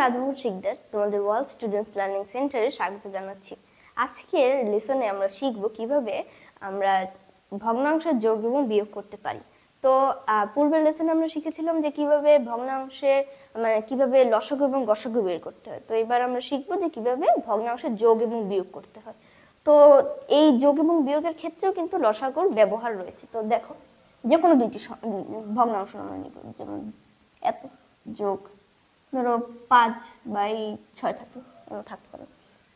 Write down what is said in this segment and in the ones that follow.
রাজমোহন শিকদার, তোমাদের world students learning সেন্টারে স্বাগত জানাচ্ছি। আজকের লেসনে আমরা শিখব কিভাবে আমরা ভগ্নাংশের যোগ এবং বিয়োগ করতে পারি। তো পূর্বের লেসনে আমরা শিখেছিলাম যে কিভাবে ভগ্নাংশের কিভাবে লসাগু এবং গসাগু বের করতে হয়। তো এবার আমরা শিখবো যে কিভাবে ভগ্নাংশের যোগ এবং বিয়োগ করতে হয়। তো এই যোগ এবং বিয়োগের ক্ষেত্রেও কিন্তু লসাগুর ব্যবহার রয়েছে। তো দেখো, যে কোনো দুইটি ভগ্নাংশ আমরা নিব, যেমন এত যোগ ধরো 5/6 থাকতে পারে।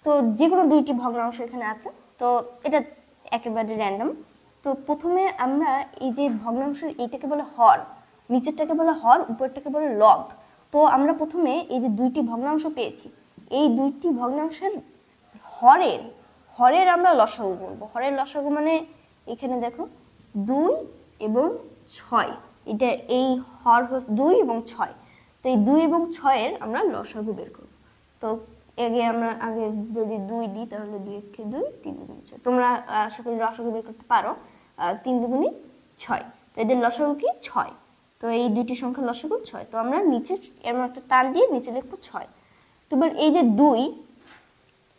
তো যে কোনো দুইটি ভগ্নাংশ এখানে আছে, তো এটা একেবারে র্যান্ডম। তো প্রথমে আমরা এই যে ভগ্নাংশের এইটাকে বলে হর, নিচেরটাকে বলে হর, উপরটাকে বলে লব। তো আমরা প্রথমে এই যে দুইটি ভগ্নাংশ পেয়েছি, এই দুইটি ভগ্নাংশের হরের আমরা লসাগু করবো। হরের লসাগু মানে এখানে দেখো 2 এবং 6, এটা এই হর 2 এবং 6। তো এই 2 এবং 6-এর আমরা লসাগু বের করব। তো আগে যদি 2 দিই তাহলে 2 একে 2, 3 দুগুণে 6। তোমরা আশা করি লসাগু বের করতে পারো। 3 দুগুণে 6, তো এদের লসাগু কি 6। তো এই দুইটি সংখ্যার লসাগু 6। তো আমরা নিচে এমন একটা টান দিয়ে নিচে লিখবো 6। তো এবার এই যে 2,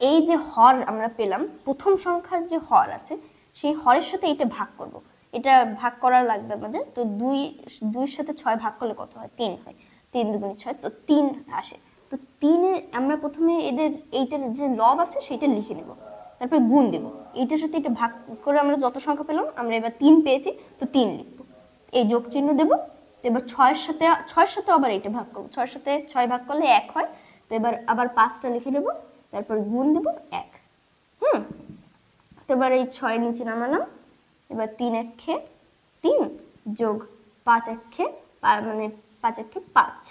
এই যে হর আমরা পেলাম, প্রথম সংখ্যার যে হর আছে সেই হরের সাথে এটা ভাগ করব। এটা ভাগ করা লাগবে আমাদের। তো 2-2-এর সাথে 6 ভাগ করলে কত হয়? 3 হয়। 3 দুগুণে 6, তো 3 আসে। তো 3-এ আমরা প্রথমে এদের এইটার যে লব আছে সেটা লিখে নেব, তারপরে গুণ দেব। এইটার সাথে এটা ভাগ করে আমরা যত সংখ্যা পেলাম, আমরা এবার 3 পেয়েছি, তো 3 লিখবো, এই যোগ চিহ্ন দেব। তো এবার 6-এর সাথে আবার এটা ভাগ করবো। 6-এর সাথে 6 ভাগ করলে 1 হয়। তো এবার আবার 5টা লিখে নেব, তারপর গুণ দেব 1। তো এবার এই 6 নিচে নামালাম। এবার 3 একে 3 যোগ 5 একে মানে 5 একে 5।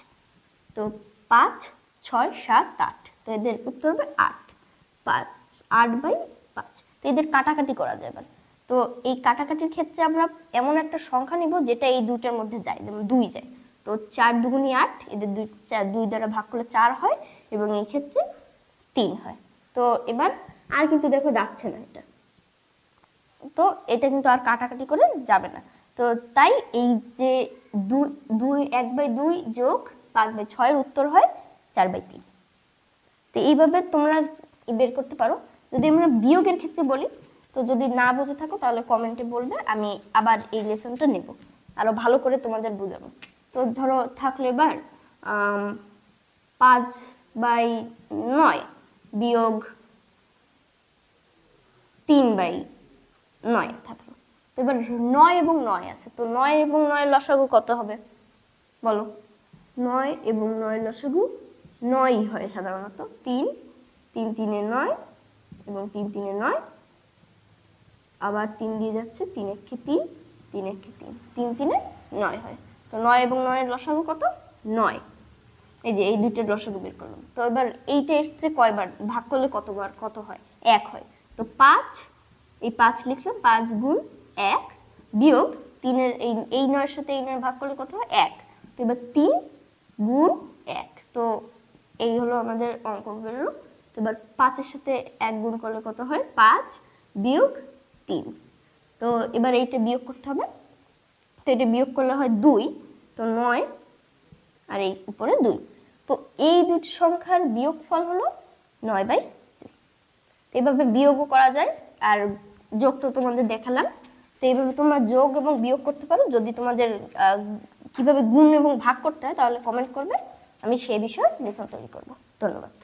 তো 5, 6, 7, 8। তো এদের উত্তর হবে 8। 8/5। তো এদের কাটাকাটি করা যাবে। তো এই কাটাকাটির ক্ষেত্রে আমরা এমন একটা সংখ্যা নিব যেটা এই দুইটার মধ্যে যায়, যেমন 2 যায়। তো 4 দুগুণে 8, এদের 2 দ্বারা ভাগ করলে 4 হয়, এবং এই ক্ষেত্রে 3 হয়। তো এবার আর কিন্তু দেখো যাচ্ছে না এটা, তো এটা কিন্তু আর কাটাকাটি করে যাবে না। তো তাই এই যে 1/2 যোগ 5/6 এর উত্তর হয় 4/3। তো এইভাবে তোমরা বের করতে পারো। যদি আমরা বিয়োগের ক্ষেত্রে বলি, তো যদি না বুঝে থাকো তাহলে কমেন্টে বলবে, আমি আবার এই লেসনটা নেব, আরো ভালো করে তোমাদের বুঝাবো। তো ধরো থাকলো এবার 5/9 বিয়োগ 3/9 থাকলো। তো এবার 9 এবং 9 আছে, তো 9 এবং 9 লসাগু কত হবে বলো? 9 এবং 9 লসাগু 9 হয় সাধারণত। 3 3 3-এ 9 এবং 3 3-এ 9, আবার 3 দিয়ে যাচ্ছে, 3 একে 3, 3 একে 3, 3 3-এ 9 হয়। তো 9 এবং 9 এর লসাগু কত? 9। এই যে এই দুইটার লসাগু বের করলাম। তো এবার এইটা এসছে কয়বার ভাগ করলে কত হয়? 1 হয়। তো 5, এই 5 লিখলাম, 5 গুণ 1 বিয়োগ 3-এর এই 9-এর সাথে এই 9 ভাগ করলে কত হয়? 1। তো এবার 3 গুণ 1। তো এই হলো আমাদের অঙ্ক বেরোলো। তো এবার 5-এর সাথে 1 গুণ করলে কত হয়? 5 বিয়োগ 3। তো এবার এইটা বিয়োগ করতে হবে। তো এটা বিয়োগ করলে হয় 2। তো 9 আর এই উপরে 2। তো এই দুটি সংখ্যার বিয়োগফল হলো 9/2। এভাবে বিয়োগও করা যায়, আর যোগ তো তোমাদের দেখালাম। তো এইভাবে তোমরা যোগ এবং বিয়োগ করতে পারো। যদি তোমাদের কিভাবে গুণ এবং ভাগ করতে হয় তাহলে কমেন্ট করবে, আমি সেই বিষয়ে লেসন তৈরি করব। ধন্যবাদ।